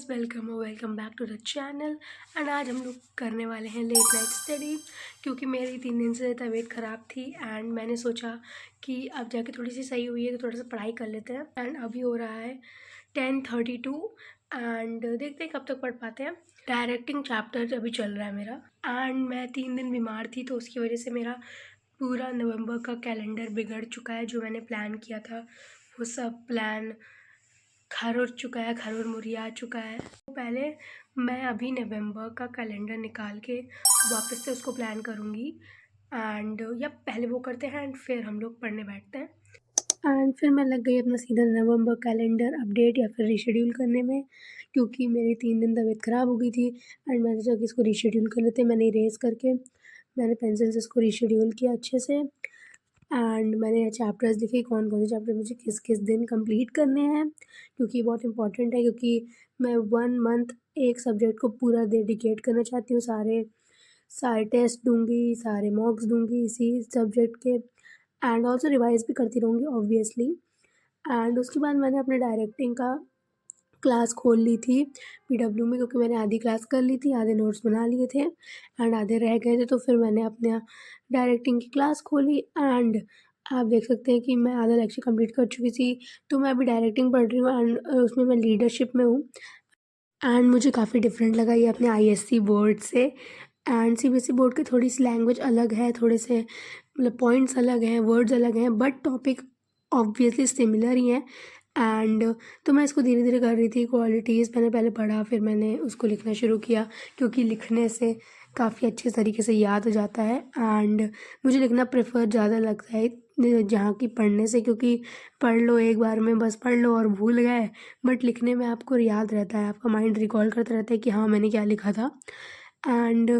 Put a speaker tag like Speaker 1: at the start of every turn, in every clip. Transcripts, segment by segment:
Speaker 1: Guys, welcome back to the channel. And आज हम लोग करने वाले हैं लेट नाइट स्टडी, क्योंकि मेरी 3 दिन से तबीयत ख़राब थी एंड मैंने सोचा कि अब जाके थोड़ी सी सही हुई है तो थोड़ा सा पढ़ाई कर लेते हैं। एंड अभी हो रहा है 10:32 एंड देखते हैं कब तक पढ़ पाते हैं। डायरेक्टिंग चैप्टर अभी चल रहा है मेरा एंड मैं 3 दिन बीमार थी तो उसकी वजह से मेरा पूरा नवंबर का कैलेंडर बिगड़ चुका है। जो मैंने प्लान किया था वो सब प्लान खर चुका है, खर मुरिया चुका है। तो पहले मैं अभी नवंबर का कैलेंडर निकाल के वापस से उसको प्लान करूँगी एंड या पहले वो करते हैं एंड फिर हम लोग पढ़ने बैठते हैं। एंड फिर मैं लग गई अपना सीधा नवंबर कैलेंडर अपडेट या फिर रीशेड्यूल करने में, क्योंकि मेरी 3 दिन तबीयत ख़राब हो गई थी एंड मैंने सोचा कि इसको रीशेड्यूल कर लेते हैं। मैंने इरेज करके मैंने पेंसिल से इसको रीशेड्यूल किया अच्छे से एंड मैंने चैप्टर्स लिखे कौन कौन से चैप्टर मुझे किस किस दिन कंप्लीट करने हैं, क्योंकि बहुत इंपॉर्टेंट है। क्योंकि मैं 1 मंथ एक सब्जेक्ट को पूरा डेडिकेट करना चाहती हूँ। सारे सारे टेस्ट दूँगी, सारे मॉक्स दूँगी इसी सब्जेक्ट के एंड ऑल्सो रिवाइज़ भी करती रहूँगी ऑब्वियसली। एंड उसके बाद मैंने अपने डायरेक्टिंग का क्लास खोल ली थी पीडब्ल्यू में, क्योंकि मैंने आधी क्लास कर ली थी, आधे नोट्स बना लिए थे एंड आधे रह गए थे। तो फिर मैंने अपने डायरेक्टिंग की क्लास खोली एंड आप देख सकते हैं कि मैं आधा लेक्चर कंप्लीट कर चुकी थी। तो मैं अभी डायरेक्टिंग पढ़ रही हूँ एंड उसमें मैं लीडरशिप में हूँ एंड मुझे काफ़ी डिफरेंट लगा ये अपने आईएससी बोर्ड से। एंड सीबीएसई बोर्ड की थोड़ी सी लैंग्वेज अलग है, थोड़े से मतलब पॉइंट्स अलग हैं, वर्ड्स अलग हैं, बट टॉपिक ऑब्वियसली सिमिलर ही हैं। एंड तो मैं इसको धीरे धीरे कर रही थी। क्वालिटीज़ मैंने पहले पढ़ा, फिर मैंने उसको लिखना शुरू किया, क्योंकि लिखने से काफ़ी अच्छे तरीके से याद हो जाता है एंड मुझे लिखना प्रेफर ज़्यादा लगता है जहाँ की पढ़ने से, क्योंकि पढ़ लो एक बार में, बस पढ़ लो और भूल गए, बट लिखने में आपको याद रहता है, आपका माइंड रिकॉल करता रहता है कि हाँ मैंने क्या लिखा था। एंड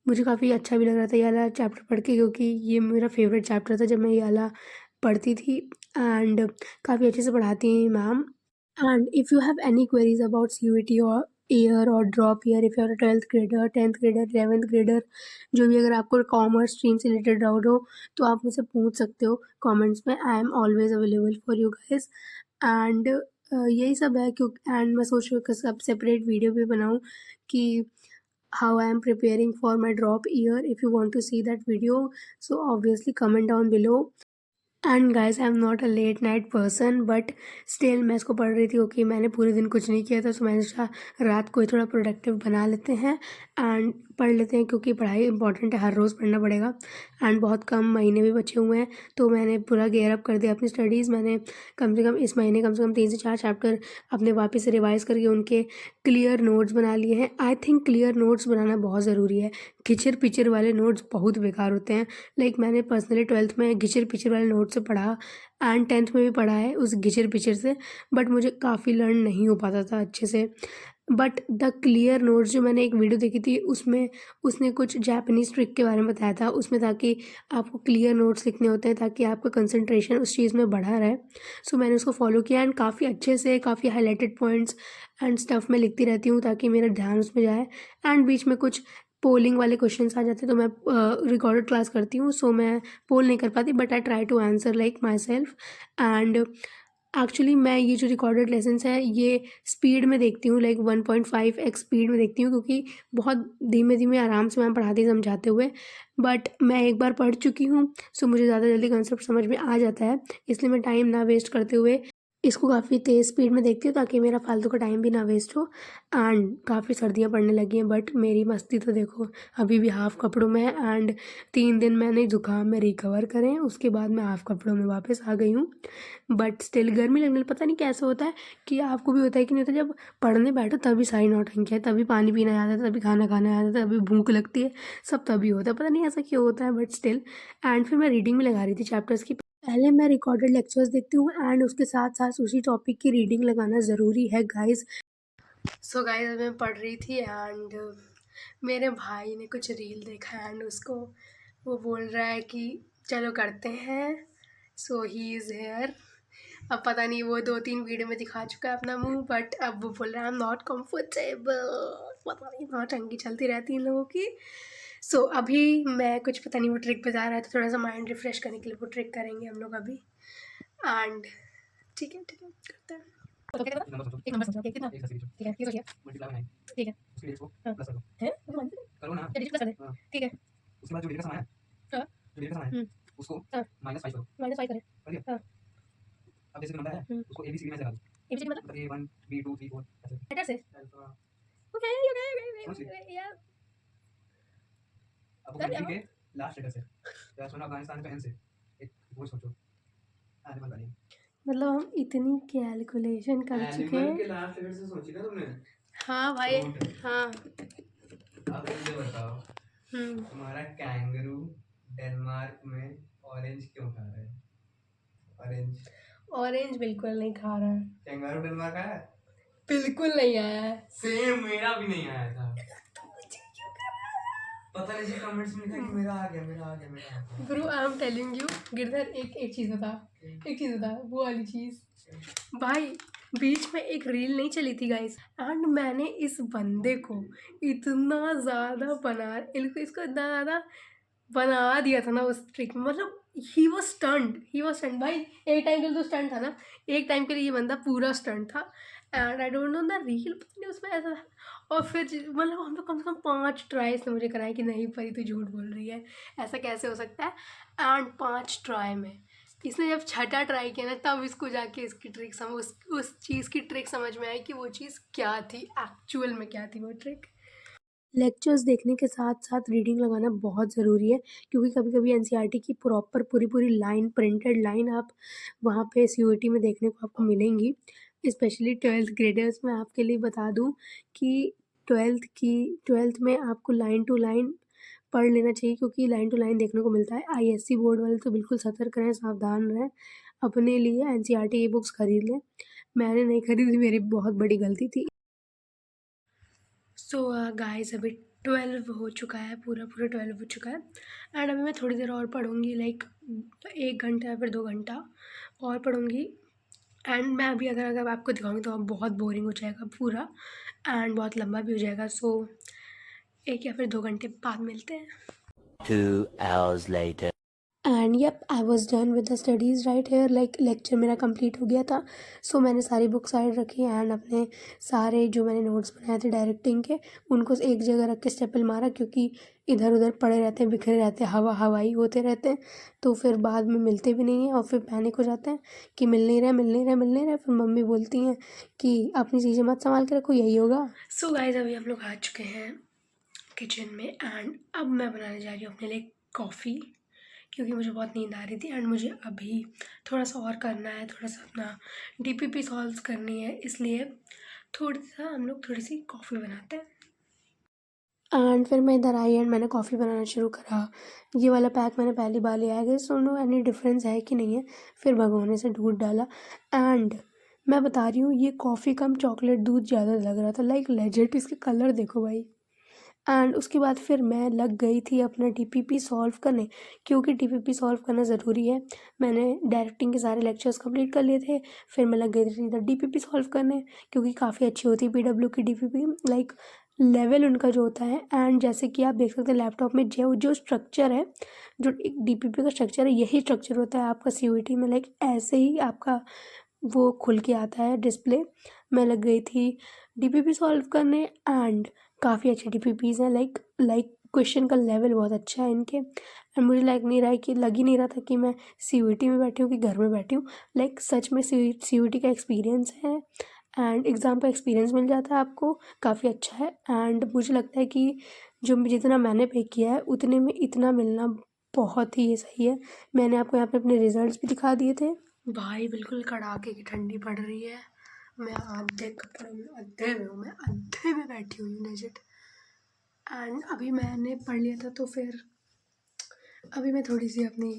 Speaker 1: मुझे काफ़ी अच्छा भी लग रहा था ये वाला चैप्टर पढ़ के, क्योंकि ये मेरा फेवरेट चैप्टर था जब मैं ये वाला पढ़ती थी एंड काफ़ी अच्छे से पढ़ाती हैं ma'am. And if you have any queries about CUET और ईयर और drop year, if you are 12th grader, 10th grader, 11th grader, जो भी अगर आपको कॉमर्स स्ट्रीम से रिलेटेड डाउट हो तो आप मुझसे पूछ सकते हो कमेंट्स में। I am always available for you guys and यही सब है। क्योंकि एंड मैं सोच रही हूँ कि सब सेपरेट वीडियो भी बनाऊँ कि how I am preparing for my drop year. If you want to see that video, so obviously comment down below. And guys I am not a late night person, but still मैं इसको पढ़ रही थी क्योंकि मैंने पूरे दिन कुछ नहीं किया था। सो मैंने सोचा रात को ही थोड़ा प्रोडक्टिव बना लेते हैं एंड पढ़ लेते हैं, क्योंकि पढ़ाई इंपॉर्टेंट है, हर रोज़ पढ़ना पड़ेगा एंड बहुत कम महीने भी बचे हुए हैं। तो मैंने पूरा गेयर अप कर दिया अपनी स्टडीज़। मैंने कम से कम इस महीने कम से कम 3 से 4 चैप्टर अपने वापस से रिवाइज़ करके उनके क्लियर नोट्स बना लिए हैं। आई थिंक क्लियर नोट्स बनाना बहुत ज़रूरी है। खिचर पिचर वाले नोट्स बहुत बेकार होते हैं। लाइक मैंने पर्सनली 12th में घिचर पिचर वाले नोट से पढ़ा एंड 10th में भी पढ़ा है उस घिचर पिचर से, बट मुझे काफ़ी लर्न नहीं हो पाता था अच्छे से। बट द क्लियर नोट्स, जो मैंने एक वीडियो देखी थी उसमें उसने कुछ जापानीज़ ट्रिक के बारे में बताया था उसमें, ताकि आपको क्लियर नोट्स लिखने होते हैं ताकि आपका कंसंट्रेशन उस चीज़ में बढ़ा रहे। सो मैंने उसको फॉलो किया एंड काफ़ी अच्छे से काफ़ी हाईलाइटेड पॉइंट्स एंड स्टफ में लिखती रहती हूँ ताकि मेरा ध्यान उसमें जाए। एंड बीच में कुछ पोलिंग वाले क्वेश्चंस आ जाते हैं तो मैं रिकॉर्डेड क्लास करती हूँ, सो मैं पोल नहीं कर पाती, but I try to answer like my self. And actually मैं ये जो रिकॉर्डेड लेसन्स है ये स्पीड में देखती हूँ, लाइक 1.5x स्पीड में देखती हूँ, क्योंकि बहुत धीमे धीमे आराम से मैम पढ़ाती समझाते हुए। बट मैं एक बार पढ़ चुकी हूँ, सो मुझे ज़्यादा जल्दी कंसेप्ट समझ में आ जाता है, इसलिए मैं टाइम ना वेस्ट करते हुए इसको काफ़ी तेज़ स्पीड में देखती हूँ ताकि मेरा फालतू का टाइम भी ना वेस्ट हो। एंड काफ़ी सर्दियाँ पड़ने लगी हैं, बट मेरी मस्ती तो देखो अभी भी हाफ़ कपड़ों में है। एंड 3 दिन मैंने ज़ुकाम में रिकवर करें, उसके बाद मैं हाफ़ कपड़ों में वापस आ गई हूँ। बट स्टिल गर्मी लगने पता नहीं कैसे होता है, कि आपको भी होता है कि नहीं होता, जब पढ़ने बैठो तभी सारी नौटंकी है, तभी पानी पीना याद आता है, तभी खाना खाना याद आता है, तभी भूख लगती है, सब तभी होता है, पता नहीं ऐसा क्यों होता है, बट स्टिल। एंड फिर मैं रीडिंग में लगा रही थी चैप्टर्स की। पहले मैं रिकॉर्डेड लेक्चर्स देखती हूँ एंड उसके साथ साथ उसी टॉपिक की रीडिंग लगाना ज़रूरी है गाइस। सो गाइस मैं पढ़ रही थी एंड मेरे भाई ने कुछ रील देखा एंड उसको वो बोल रहा है कि चलो करते हैं। सो ही इज़ हेयर। अब पता नहीं, वो 2-3 वीडियो में दिखा चुका है अपना मुंह, बट अब वो बोल रहा है आई एम नॉट कम्फर्टेबल। पता नहीं नौटंकी चलती रहती है इन लोगों की। सो अभी मैं कुछ पता नहीं वो ट्रिक बजा रहा है तो थोड़ा सा माइंड रिफ्रेश करने के लिए वो ट्रिक करेंगे हम लोग अभी। एंड ठीक है करते हैं। तो क्या करना, एक नंबर सोचो, कितना, ठीक है, ये सोचिए, ठीक है, हाँ, है, करो ना, चलिए प्लस कर दे, ठीक है, उसके बाद जो डिग्री का समान है, हाँ, जो डिग्री का समान है, उसको -5 करो, -5 करें, हाँ, अब जैसे नंबर है, उसको ABCD में से लगा दो, ABCD मतलब A1 B2 3 4 ऐसे, लेटर से, ओके, यार, अब कंट्री के लास्ट लेटर से, तो सुना अफगानिस्तान का N से, एक वो सोचो, एनिमल वाली, मतलब हम इतनी कैलकुलेशन कर चुके हैं। के लास्ट लेटर से सोची ना तुमने? हाँ भाई, हाँ। अब मुझे बताओ, तुम्हारा कैंगरू डेनमार्क में ऑरेंज क्यों खा रहा है? ऑरेंज, ऑरेंज बिल्कुल नहीं खा रहा है। कैंगरू डेनमार्क आया? बिल्कुल नहीं आया है। सेम, मेरा भी नहीं आया था। पता नहीं, कमेंट्स में लिखा कि मेरा आ गया, मेरा आ गया, मेरा आ गया। Bro I am telling you, Girdhar एक चीज बता, एक चीज बता, वो वाली चीज भाई, बीच में एक रील नहीं चली थी गाइस, एंड मैंने इस बंदे को इतना ज़्यादा इसको इतना ज़्यादा बना दिया था ना उस ट्रिक में, मतलब ही वॉज स्टंट भाई। एक टाइम के लिए तो स्टंट था ना, एक टाइम के लिए ये बंदा पूरा स्टंट था। And I don't know the reel, उसमें ऐसा था। और फिर मतलब हम लोग कम से कम 5 ट्राई से मुझे कराए कि नहीं परी तू झूठ बोल रही है, ऐसा कैसे हो सकता है। एंड 5 ट्राई में इसने जब छठा ट्राई किया ना, तब इसको जाके इसकी ट्रिक समझ, उस चीज़ की ट्रिक समझ में आई कि वो चीज़ क्या थी, एक्चुअल में क्या थी वो ट्रिक। लेक्चर्स देखने के साथ साथ रीडिंग लगाना बहुत ज़रूरी है, क्योंकि कभी कभी एनसीईआरटी की प्रॉपर पूरी लाइन, प्रिंटेड लाइन आप वहाँ पे सीयूईटी में देखने को आपको मिलेंगी। स्पेशली 12th ग्रेडर्स में आपके लिए बता दूँ कि 12th में आपको लाइन टू लाइन पढ़ लेना चाहिए, क्योंकि लाइन टू लाइन देखने को मिलता है। आईएससी बोर्ड वाले तो बिल्कुल सतर्क रहें, सावधान रहें, अपने लिए एनसीईआरटी ई बुक्स खरीद लें। मैंने नहीं खरीदी, मेरी बहुत बड़ी गलती थी। सो गाइस अभी 12 हो चुका है, पूरा 12 हो चुका है। एंड अभी मैं थोड़ी देर और पढ़ूँगी, लाइक 1 घंटा या फिर 2 घंटा और पढ़ूँगी। एंड मैं अभी अगर आपको दिखाऊँगी तो बहुत बोरिंग हो जाएगा पूरा, एंड बहुत लंबा भी हो जाएगा। सो 1 या फिर 2 घंटे बाद मिलते हैं।
Speaker 2: 2 hours later.
Speaker 1: And yup, I was done with the studies right here, like lecture मेरा कंप्लीट हो गया था। सो मैंने सारी बुक साइड रखी एंड अपने सारे जो मैंने नोट्स बनाए थे डायरेक्टिंग के, उनको एक जगह रख के स्टेपल मारा, क्योंकि इधर उधर पड़े रहते हैं, बिखरे रहते हैं, हवाई होते रहते हैं, तो फिर बाद में मिलते भी नहीं हैं और फिर पैनिक हो जाते हैं कि मिल नहीं रहे। फिर मम्मी बोलती हैं कि अपनी चीज़ें मत संभाल के रखो, यही होगा। सो गाइस अभी हम लोग आ चुके हैं किचन में, एंड अब मैं बनाने जा रही हूँ अपने लिए कॉफ़ी, क्योंकि मुझे बहुत नींद आ रही थी एंड मुझे अभी थोड़ा सा और करना है, थोड़ा सा अपना डीपीपी सॉल्व करनी है, इसलिए हम लोग थोड़ी सी कॉफ़ी बनाते हैं। एंड फिर मैं इधर आई एंड मैंने कॉफ़ी बनाना शुरू करा। ये वाला पैक मैंने पहली बार लिया है, सुनो एनी डिफरेंस है कि नहीं है। फिर भगोने से दूध डाला एंड मैं बता रही हूँ, ये कॉफ़ी कम चॉकलेट दूध ज़्यादा लग रहा था, लाइक लेजिट। इसके कलर देखो भाई। एंड उसके बाद फिर मैं लग गई थी अपना डीपीपी सॉल्व करने, क्योंकि डीपीपी सॉल्व करना ज़रूरी है। मैंने डायरेक्टिंग के सारे लेक्चर्स कंप्लीट कर लिए थे, फिर मैं लग गई थी इधर डीपीपी सॉल्व करने, क्योंकि काफ़ी अच्छी होती है पीडब्ल्यू की डीपीपी, लाइक लेवल उनका जो होता है। एंड जैसे कि आप देख सकते हैं लैपटॉप में जो स्ट्रक्चर है, जो एक डीपीपी का स्ट्रक्चर है, यही स्ट्रक्चर होता है आपका सीयूईटी में, लाइक ऐसे ही आपका वो खुल के आता है डिस्प्ले। मैं लग गई थी डीपीपी सॉल्व करने एंड काफ़ी अच्छे डीपीपीज़ हैं, लाइक क्वेश्चन का लेवल बहुत अच्छा है इनके। एंड मुझे लग ही नहीं रहा था कि मैं सीयूईटी में बैठी हूँ कि घर में बैठी हूँ, लाइक सच में सीयूईटी का एक्सपीरियंस है एंड एग्ज़ाम का एक्सपीरियंस मिल जाता है आपको, काफ़ी अच्छा है। एंड मुझे लगता है कि जो जितना मैंने पे किया है उतने में इतना मिलना बहुत ही सही है। मैंने आपको यहाँ पे अपने रिजल्ट्स भी दिखा दिए थे भाई, बिल्कुल कड़ाके की ठंडी पड़ रही है। मैं आधे कपड़ों में आधे में बैठी हुई हूँ लेजिट। एंड अभी मैंने पढ़ लिया था, तो फिर अभी मैं थोड़ी सी अपनी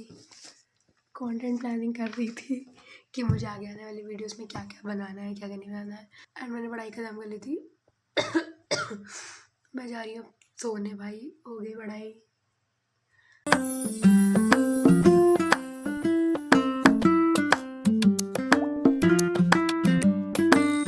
Speaker 1: कंटेंट प्लानिंग कर रही थी कि मुझे आगे आने वाली वीडियोस में क्या क्या बनाना है, क्या क्या नहीं बनाना है। एंड मैंने पढ़ाई खत्म कर ली थी। मैं जा रही हूँ सोने भाई, हो गई पढ़ाई।